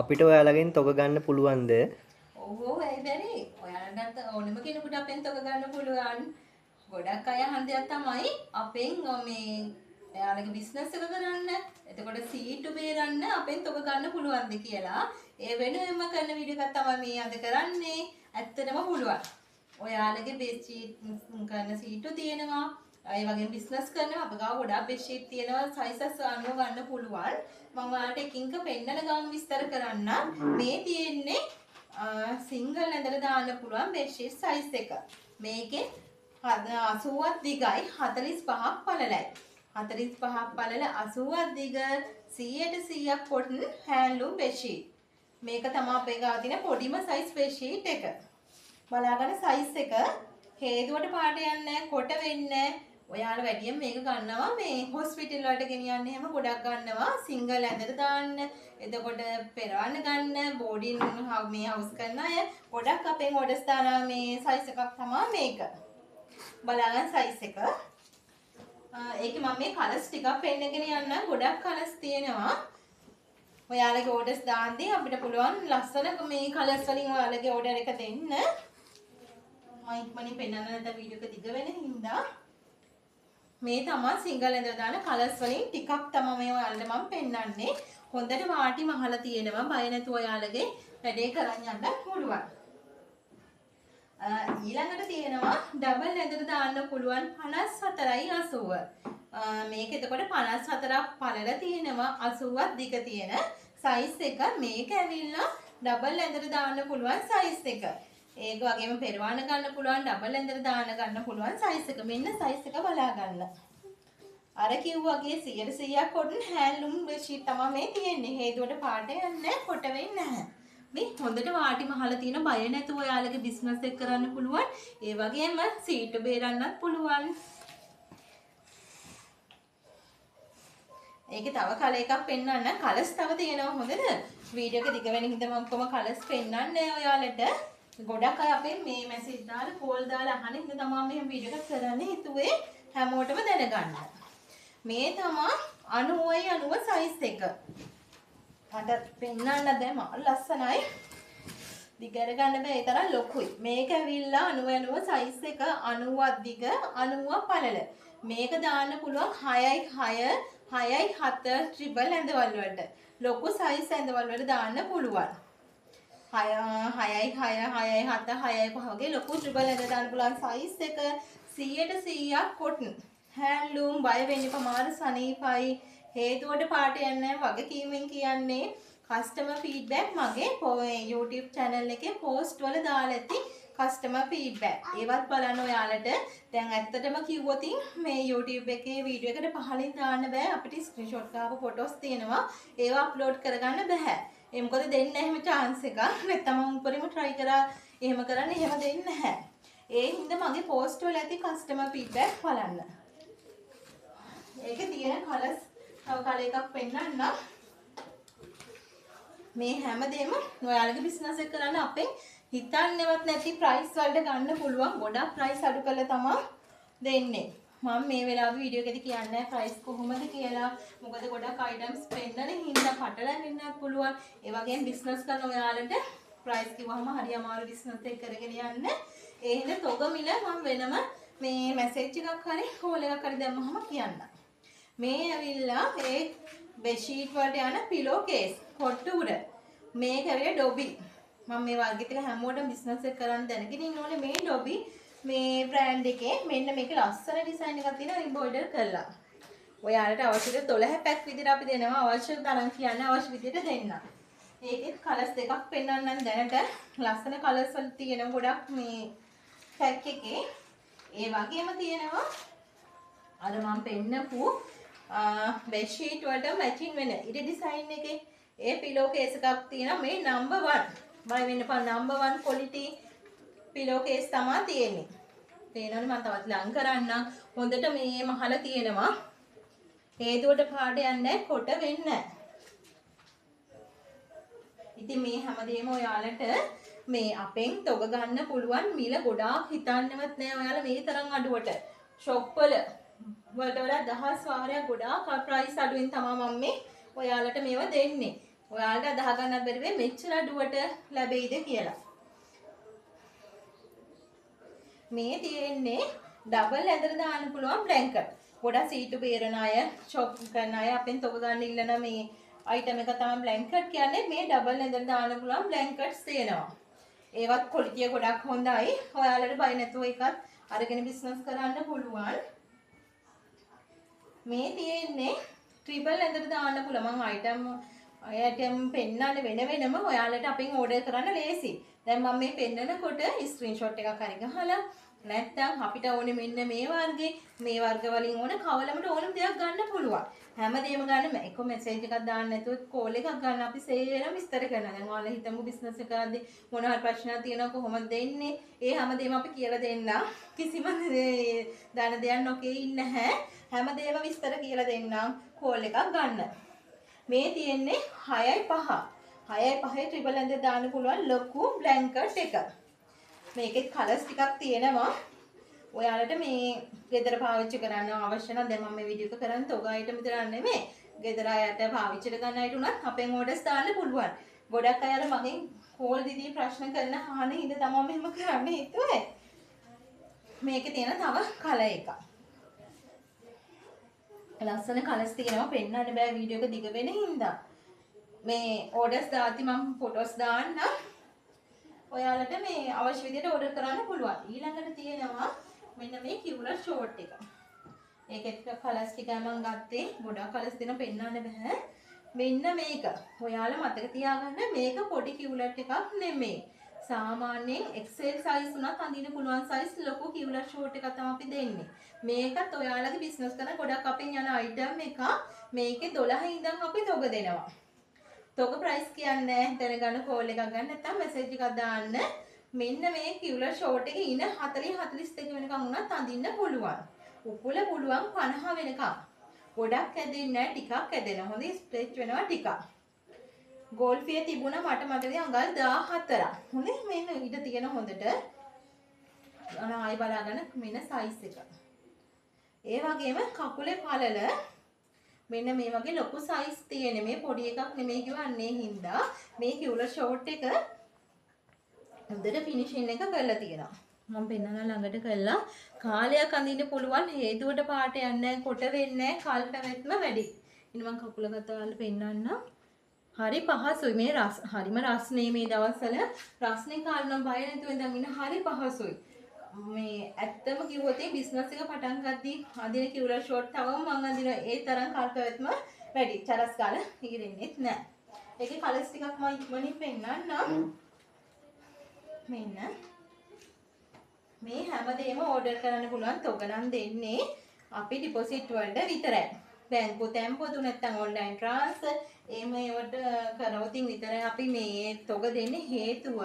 අපිට ඔයාලගෙන් තොග ගන්න පුළුවන්ද? ඔව් ඔව් ඇයි බැරි. ඔයාලට ඕනෙම කෙනෙකුට අපෙන් තොග ගන්න පුළුවන්. ගොඩක් අය අහන දෙයක් තමයි අපෙන් මේ එයාලගේ බිස්නස් එක කරන්න. එතකොට සීටු බේරන්න අපෙන් තොග ගන්න පුළුවන්ද කියලා. ඒ වෙනුවෙන්ම කරන වීඩියෝ එකක් තමයි මේ අද කරන්නේ. ඇත්තටම පුළුවන්. ඔයාලගේ බේස් ෂීට් කරන සීටු තියෙනවා. ඒ වගේම බිස්නස් කරනවා. අප ගාව ගොඩාක් බේස් ෂීට් තියෙනවා. සයිසස් අනුව ගන්න පුළුවන්. මම ඔයාලට එකින් එක පෙන්නන ගමන් විස්තර කරන්න. මේ තියෙන්නේ සිංගල් ඇඳලා දාන්න පුළුවන් බෙඩ් ෂීට් සයිස් එක. මේකේ 80ක් දිගයි 45ක් පළලයි. 45ක් පළල 80ක් දිග 100% කොටන් හැන්ඩ්ලූම් බෙඩ් ෂීට්. මේක තමයි අපේ ගාව තියෙන පොඩිම සයිස් බෙඩ් ෂීට් එක. බලාගන්න සයිස් එක හේදුවට පාට යන්නේ නැහැ, කොට වෙන්නේ නැහැ. ඔයාලා වැඩියෙන් මේක ගන්නවා මේ හොස්පිටල් වලට ගෙනියන්න එහෙම ගොඩක් ගන්නවා සිංගල් ඇඳට දාන්න. එතකොට පෙරවන්න ගන්න බෝඩින් මේ හවුස් කරන අය ගොඩක් අපෙන් ඕඩර්ස් දානවා මේ සයිස් එකක් තමයි මේක. බලන්න සයිස් එක. ඒකේ මම මේ කලර්ස් ටිකක් පෙන්නගෙන යන්න ගොඩක් කලර්ස් තියෙනවා. ඔයාලගේ ඕඩර්ස් දාන්නේ අපිට පුළුවන් ලස්සන මේ කලර්ස් වලින් ඔයාලගේ ඕඩර් එක දෙන්න. මම ඉක්මනින් පෙන්නන්න නැත්නම් වීඩියෝ එක දිග වෙන හින්දා මේ තමයි සිංගල් ඇඳලා දාන කලර්ස් වලින් ටිකක් තමයි මේ ඔයාලට මම පෙන්නන්නේ. හොඳට වාටි මහලා තියෙනවා. බය නැතුව ඔයාලගේ වැඩේ කරන් යන්න පුළුවන්. ඊළඟට තියෙනවා ඩබල් ඇඳලා දාන්න පුළුවන් 54යි 80. මේක එතකොට 54ක් පළල තියෙනවා 80ක් දිග තියෙන සයිස් එක. මේක ඇවිල්ලා ඩබල් ඇඳලා දාන්න පුළුවන් සයිස් එක. ඒක වගේම පෙරවාන ගන්න පුළුවන් ඩබල් ඇඳලා ගන්න පුළුවන් සයිස් එක. මෙන්න සයිස් එක බලා ගන්න. අර කිව්වාගේ 100%ක් කොටන් හැන්ඩ්ලූම් බෙඩ් ෂීට් තමයි මේ තියෙන්නේ. හේදුවට පාට යන්නේ කොට වෙන්නේ නැහැ. මේ හොඳට වාටි මහලා තියෙන බය නැතුව ඔයාලගේ බිස්නස් එක කරන්න පුළුවන්. ඒ වගේම සීට් බේරන්නත් පුළුවන්. ඒකේ තව කලර් එකක් පෙන්වන්න. කලර්ස් තව තියෙනවා හොඳද? වීඩියෝ එක දිග වෙන හින්දා මම කොහොම කලර්ස් පෙන්වන්නේ ඔයාලට. ගොඩක් අය අපේ මේ මැසේජ් දාලා කෝල් දාලා අහන හින්දා තමයි මේ වීඩියෝ එක කරන්නේ. හිතුවේ හැමෝටම දැනගන්න. මේ තමයි 90යි 90 සයිස් එක. මට පෙන්වන්න දැන් මල් ලස්සනයි. දිගට ගන්න බෑ ඒ තරම් ලොකුයි. මේක ඇවිල්ලා 90 සයිස් එක 90ක් දිග 90ක් පළල. මේක දාන්න පුළුවන් 6යි 6 6යි 7 ට්‍රිපල් ඇඳවල වලට. ලොකු සයිස් ඇඳවල වලට දාන්න පුළුවන්. 6යි 6 6යි 7 6යි 5 වගේ ලොකු ට්‍රිපල් ඇඳ දාන්න පුළුවන් සයිස් එක 100%ක් කොටන්. හැන්ඩ්ලූම් බය වෙන්න එපා මාර සනීපයි. හේතුවට පාට යන්නේ වගකීමෙන් කියන්නේ කස්ටමර් ෆීඩ්බැක් මගේ YouTube channel එකේ post වල දාලා ඇති කස්ටමර් ෆීඩ්බැක්. ඒවත් බලන්න ඔයාලට. දැන් ඇත්තටම කිව්වොත් මේ YouTube එකේ වීඩියෝ එකට පහලින් දාන්න බෑ. අපිට ස්ක්‍රීන්ෂොට් ගාපු ෆොටෝස් තියෙනවා. ඒවා අප්ලෝඩ් කරගන්න බෑ. ඒ මොකද දෙන්නේ නැහැ එහෙම chance එකක්. නැත්නම් මම උඩරිම try කරා එහෙම කරන්න එහෙම දෙන්නේ නැහැ. ඒ හින්දා මගේ post වල ඇති කස්ටමර් ෆීඩ්බැක් බලන්න. ඒකේ තියෙන කලර්ස් තව කලර් එකක් පෙන්නන්න. මේ හැමදේම ඔයාලගේ බිස්නස් එක කරන්න අපෙන් හිතන්නේවත් නැති ප්‍රයිස් වලට ගන්න පුළුවන්. ගොඩක් ප්‍රයිස් අඩු කරලා තමයි දෙන්නේ. මම මේ වෙලාවේ වීඩියෝ එකේදී කියන්නේ ප්‍රයිස් කොහොමද කියලා. මොකද ගොඩක් අයිටම්ස් පෙන්නන හින්දා පටලැවෙන්නත් පුළුවන්. ඒ වගේම බිස්නස් කරන ඔයාලට ප්‍රයිස් කිව්වම හරි අමාරු බිස්නස් එක කරගෙන යන්න. ඒ හින්දා තොග මිල මම වෙනම මේ මැසේජ් එකක් හරි කෝල් එකක් හරි දැම්මම කියන්න. මේ ඇවිල්ලා මේ බෙඩ් ෂීට් වලට යන පිලෝ කේස් කොට්ටු උඩ මේක ඇවිල්ලා ඩොබි. මම මේ වගේ ටික හැමෝටම බිස්නස් එක කරන්න දැනගෙන ඉන්න ඕනේ. මේ ඩොබි මේ බ්‍රෑන්ඩ් එකේ මෙන්න මේක ලස්සන ඩිසයින් එකක් තියෙනවා එම්බ්‍රොයිඩර් කරලා. ඔයාලට අවශ්‍ය 12 පැක් විදිහට අපි දෙනවා. අවශ්‍ය තරම් කියන්නේ අවශ්‍ය විදිහට දෙන්න. ඒකෙත් කලර්ස් දෙකක් පෙන්වන්නම් දැනට. ලස්සන කලර්ස් වල තියෙනවා ගොඩක් මේ පැක් එකේ. ඒ වගේම තියෙනවා අර මම පෙන්නපු බෙඩ් ෂීට් වලට මැචින් වෙන ඉර ඩිසයින් එකේ ඒ පිලෝ කේස් එකක් තියෙනවා. මේ නම්බර් 1 බය වෙන්න එපා. නම්බර් 1 ක්වොලිටි පිලෝ කේස් තමයි තියෙන්නේ. තේරෙනවද? මම තවත් ලං කරන්නම්. හොඳට මේ මහල තියෙනවා. හේතුවට පාට යන්නේ කොට වෙන්නේ නැහැ. ඉතින් මේ හැමදේම ඔයාලට මේ අපෙන් තොග ගන්න පුළුවන් මිල ගොඩාක් හිතන්නවත් නෑ ඔයාලා මේ තරම් අඩුවට. ෂොප් වල වලට වඩා දහස් වාරයක් ගොඩාක් ප්‍රයිස් අඩුවෙන් තමයි මම මේ ඔයාලට මේවා දෙන්නේ. ඔයාලට අදහ ගන්නත් බැරි වෙයි මෙච්චර අඩුවට ලැබෙයිද කියලා. මේ තියෙන්නේ ඩබල් ඇඳට දාන්න පුළුවන් බ්ලැන්කට්. ගොඩක් සීටු බේරන අය, ෂොප් කරන අය අපෙන් තොග ගන්න ඉල්ලන මේ අයිටම් එක තමයි බ්ලැන්කට් කියන්නේ. මේ ඩබල් ඇඳට දාන්න පුළුවන් බ්ලැන්කට්ස් තියෙනවා. ඒවත් ක්වොලිටිය ගොඩක් හොඳයි. ඔයාලට බය නැතුව එකත් අරගෙන බිස්නස් කරන්න පුළුවන්. මේ තියෙන්නේ ට්‍රිපල් ඇඳට දාන්න පුළුවන් අයිටම් පෙන්නන්න වෙනම ඔයාලට අපෙන් ඕඩර් කරන්න ලේසි. දැන් මම මේ පෙන්නනකොට ස්ක්‍රීන්ෂොට් එකක් හරි ගහලා නැත්නම් අපිට ඕනේ මෙන්න මේ වර්ග වලින් ඕන කවලමට ඕනම දෙයක් ගන්න පුළුවන්. හැමදේම ගන්න එක මෙසේජ් එකක් දාන්න නැතුව කෝල් එකක් ගන්න අපි සේරම විස්තර කරනවා. දැන් ඔයාලා හිතමු බිස්නස් එකක් කරද්දී මොන හරි ප්‍රශ්නයක් තියෙනවා කොහොමද දෙන්නේ? ඒ හැමදේම අපි කියලා දෙන්න. කිසිම දාන දෙයක් නොකේ ඉන්නේ නැහැ. හැමදේම විස්තර කියලා දෙන්නම් කෝල් එකක් ගන්න. මේ තියෙන්නේ 6.5. 6.5 ට්‍රිපල් ඇඳ දාන්න පුළුවන් ලොකු බ්ලැන්කට් එක. මේකේ කලර්ස් ටිකක් තියෙනවා. ඔයාලට මේ ගෙදර පාවිච්චි කරන්න අවශ්‍ය නම් දැන් මම මේ වීඩියෝ එක කරන්නේ තොග අයිටම් විතරක් නෙමෙයි. ගෙදර අයට පාවිච්චි කරගන්න අයට උනත් අපෙන් ඕඩර්ස් දාන්න පුළුවන්. ගොඩක් අය අර මගෙන් කෝල් දීදී ප්‍රශ්න කරන අහන හින්දා තමයි මෙහෙම කරන්න හිතුවේ. මේකේ තියෙන තව කලර් එකක්. ලස්සන කලර්ස් තියෙනවා පෙන්නන්න බෑ වීඩියෝ එක දිග වෙන හින්දා. මේ ඕඩර්ස් දාති මම ෆොටෝස් දාන්න. ඔයාලට මේ අවශ්‍ය විදිහට ඕඩර් කරන්න පුළුවන්. ඊළඟට තියෙනවා මෙන්න මේ කිව්ලර් ෂෝට් එක. ඒකෙත් කලර්ස් ටික මම ගත්තේ. ගොඩක් කලර්ස් දෙන පෙන්නන්න බෑ. මෙන්න මේක. ඔයාලා මතක තියාගන්න මේක පොඩි කිව්ලර් එකක් නෙමෙයි. සාමාන්‍යයෙන් XL size උනත් අඳින්න පුළුවන් size ලොකු කිව්ලර් ෂෝට් එකක් තමයි අපි දෙන්නේ. මේකත් ඔයාලගේ බිස්නස් කරන ගොඩක් අපෙන් යන අයිටම් එක. මේකේ 12 ඉඳන් අපි තොග දෙනවා. තොග ප්‍රයිස් කියන්නේ දැනගන්න කෝල් එකක් ගන්න නැත්නම් මෙසේජ් එකක් දාන්න. මෙන්න මේ කිව්ලර් ෂෝට් එකේ ඉන 40 42 වෙනකම් උනත් අඳින්න පුළුවන්. උකුල පුළුවන් 50 වෙනකම්. ගොඩක් ඇදෙන්නේ නැහැ ටිකක් ඇදෙනවා. හොඳයි ස්ට්‍රෙච් වෙනවා ටිකක්. ගෝල්ෆිය තිබුණා මට මතකයි අඟල් 14ක්. හොඳයි මෙන්න ඊට තියෙන හොඳට. ආයි බලාගන්න මෙන්න සයිස් එක. ඒ වගේම කකුලේ පළල මෙන්න මේ වගේ ලොකු සයිස් තියෙන මේ පොඩි එකක් නෙමෙයි කියවන්නේ හින්දා මේ කිව්ලර් ෂෝට් එක හොඳට ෆිනිෂින් එක කරලා තියෙනවා. මම පෙන්නන ළඟට කළා කාලයක් අඳින්න පුළුවන් හේතුවට පාට යන්නේ කොට වෙන්නේ කල් පැවැත්ම වැඩි. ඉතින් මම කකුල ගත්තාලා පෙන්නන්න. හරි පහසුයි මේ හරිම රස්නේ මේ දවස්වල රස්නේ කාලනම් බය නැතුව ඉඳන් ඉන්න හරි පහසුයි. මේ ඇත්තම කිව්වොත් මේ බිස්නස් එක පටන් ගද්දී අඳින කිව්ලර් ෂෝට් තවම මම අඳින ඒ තරම් කල් පැවැත්ම වැඩි. චරස් ගාලා ඉගෙනෙන්නෙත් නැහැ. ඒකේ කලර්ස් ටිකක් මම ඉක්මනින් පෙන්නන්නම්. මෙන්න මේ හැමදේම ඕඩර් කරන්න පුළුවන් තොග නම් දෙන්නේ අපි ඩිපොසිට් වලට විතරයි. බැංකු තැන්පොතු නැත්නම් ඔන්ලයින් ට්‍රාන්ස්ෆර් ඒවට කරවොත් විතරයි අපි මේ තොග දෙන්නේ. හේතුව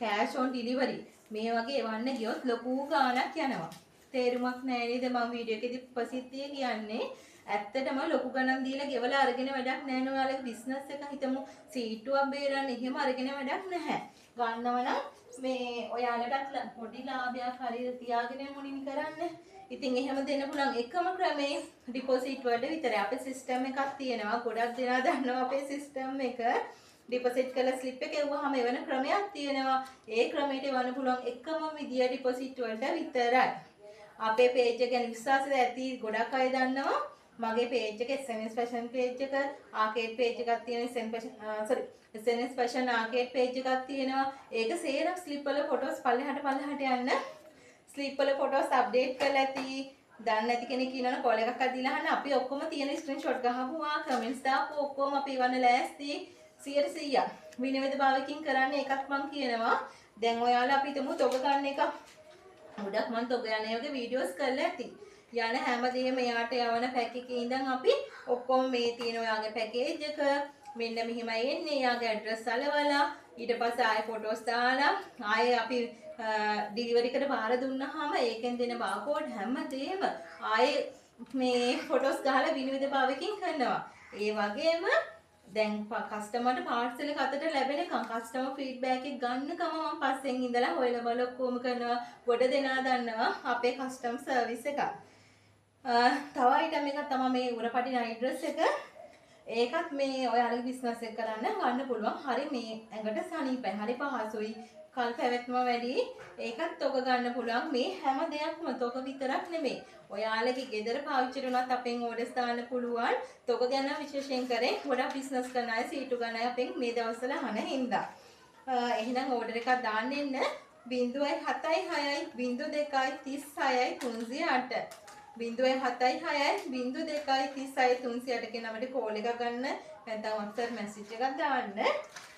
කෑෂ් ඔන් ඩිලිවරි මේ වගේ එවන්න ගියොත් ලොකු ගාණක් යනවා. තේරුමක් නැහැ නේද මම වීඩියෝ එකේදී ප්‍රසිද්ධිය කියන්නේ. ඇත්තටම ලොකු ගණන් දීලා ගෙවලා අරගෙන වැඩක් නැහැ නේ. ඔයාලගේ බිස්නස් එක හිතමු සීටුවක් බේරන්න එහෙම අරගෙන වැඩක් නැහැ. ගන්නව නම් මේ ඔයාලටත් පොඩි ලාභයක් හරියට තියාගෙන මුලින් කරන්න. ඉතින් එහෙම දෙන්න පුළුවන් එකම ක්‍රමේ ඩිපොසිට් වලට විතරයි. අපේ සිස්ටම් එකක් තියෙනවා. ගොඩක් දෙනා දන්නවා අපේ සිස්ටම් එක. ඩිපොසිට් කරලා ස්ලිප් එක එවුවාම එවන ක්‍රමයක් තියෙනවා. ඒ ක්‍රමයට එවන්න පුළුවන් එකම විදිය ඩිපොසිට් වලට විතරයි. අපේ පේජ් එක ගැන විශ්වාසද ඇති ගොඩක් අය දන්නවා. මගේ පේජ් එක SNS fashion page එක ආකේඩ් page එකක් තියෙන SNS fashion ආකේඩ් page එකක් තියෙනවා. ඒක සේරම ස්ලිප් වල ෆොටෝස් පල්ලෙහාට යන්න. ස්ලිප් වල ෆොටෝස් අප්ඩේට් කරලා ඇති. දන්නේ නැති කෙනෙක් ඉන්නවනේ කෝල් එකක් අදලා අහන්න. අපි ඔක්කොම තියෙන ස්ක්‍රීන්ෂොට් ගහපුවා කමෙන්ට්ස් දාපුවා ඔක්කොම අපි ඉවන්න ලෑස්ති. 100% විනිවිද භාවිකින් කරන්න එකක් මම කියනවා. දැන් ඔයාලා අපි හිතමු තොග ගන්න එක. ගොඩක් මම තොග යන ඒවාගේ වීඩියෝස් කරලා ඇති. යන හැමදේම එයාට යවන පැක් එකේ ඉඳන් අපි ඔක්කොම මේ තියෙන ඔයාගේ පැකේජ් එක මෙන්න මෙහෙමයි එන්නේ. එයාගේ ඇඩ්‍රස් අලවලා ඊට පස්සේ ආයෙ ෆොටෝස් දාලා ආයෙ අපි ඩිලිවරි එකට බාර දුන්නාම ඒකෙන් දෙන බාකෝඩ් හැමදේම ආයෙ මේ ෆොටෝස් ගහලා විනිවිද භාවිකින් කරනවා. ඒ වගේම දැන් කස්ටමර්ට පාර්සල් එක අතට ලැබෙනකම් කස්ටමර් ෆීඩ්බැක් එක ගන්නකම මම පස්සෙන් ඉඳලා හොයලා බලලා කොහොම කරනවා. ගොඩ දෙනා දන්නවා අපේ කස්ටම් සර්විස් එක. තව අයිටම් එකක් තමයි මේ උරපටි නයිට් ඩ්‍රෙස් එක. ඒකත් මේ ඔයාලගේ බිස්නස් එක කරන්න ගන්න පුළුවන්. හරි මේ ඇඟට සනීපයි. හරි පහසුයි. කල් පැවැත්ම වැඩි. ඒකත් තොග ගන්න පුළුවන්. මේ හැම දෙයක්ම තොග විතරක් නෙමෙයි. ඔයාලගේ ගෙදර පාවිච්චි කරනවත් අපෙන් ඕඩර්ස් දාන්න පුළුවන්. තොග ගැන විශේෂයෙන් කරේ ගොඩක් බිස්නස් කරන අය සීටු ගන්න අය අපෙන් මේ දවස්වල අහන හින්දා. එහෙනම් ඕඩර් එකක් දාන්න එන්න 076 02 36 308 076 02 36 308 කියන නම්බරට කෝල් එකක් ගන්න නැත්නම් WhatsApp මැසේජ් එකක් දාන්න.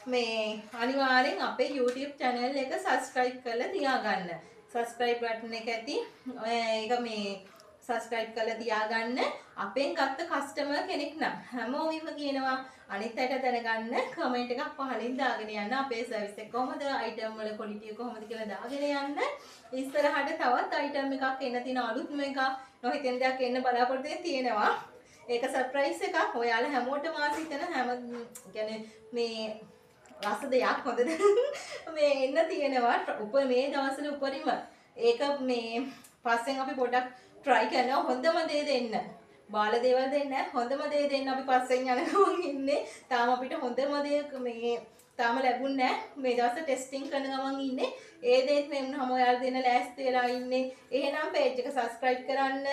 මේ අනිවාර්යෙන් අපේ YouTube channel එක subscribe කරලා තියාගන්න. subscribe button එක ඇති. ඒක මේ subscribe කරලා තියාගන්න. අපෙන් ගත්ත customer කෙනෙක් නම් හැමෝම කියනවා අනිත් අයට දැනගන්න comment එකක් පහලින් දාගෙන යන්න. අපේ service එක කොහොමද, item වල quality එක කොහොමද කියලා දාගෙන යන්න. ඉස්සරහට තවත් item එකක් එන්න තියෙන අලුත්ම එකක් නොහිතෙන දෙයක් එන්න බලාපොරොත්තු තියෙනවා. ඒක surprise එකක්. ඔයාලා හැමෝටම ආස හිතන හැම කියන්නේ මේ රස දෙයක් හොඳද මේ එන්න තියෙනවා මේ දවස්වල උපරිම ඒක මේ පස්සෙන් අපි පොඩක් try කරනවා හොඳම දේ දෙන්න බාල දේවල් දෙන්න හොඳම දේ දෙන්න අපි පස්සෙන් යන ගමන් ඉන්නේ තාම අපිට හොඳම දේ මේ තාම ලැබුණේ නැහැ මේ දවස් ටෙස්ටිං කරන ගමන් ඉන්නේ ඒ දේත් මේ වුණාම ඔයාලා දෙන්න ලෑස්ති වෙලා ඉන්නේ එහෙනම් page එක subscribe කරන්න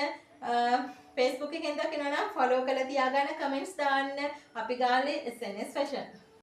Facebook එකෙන් දකිනවා නම් follow කරලා තියාගන්න comments දාන්න අපි ගාලේ SNS fashion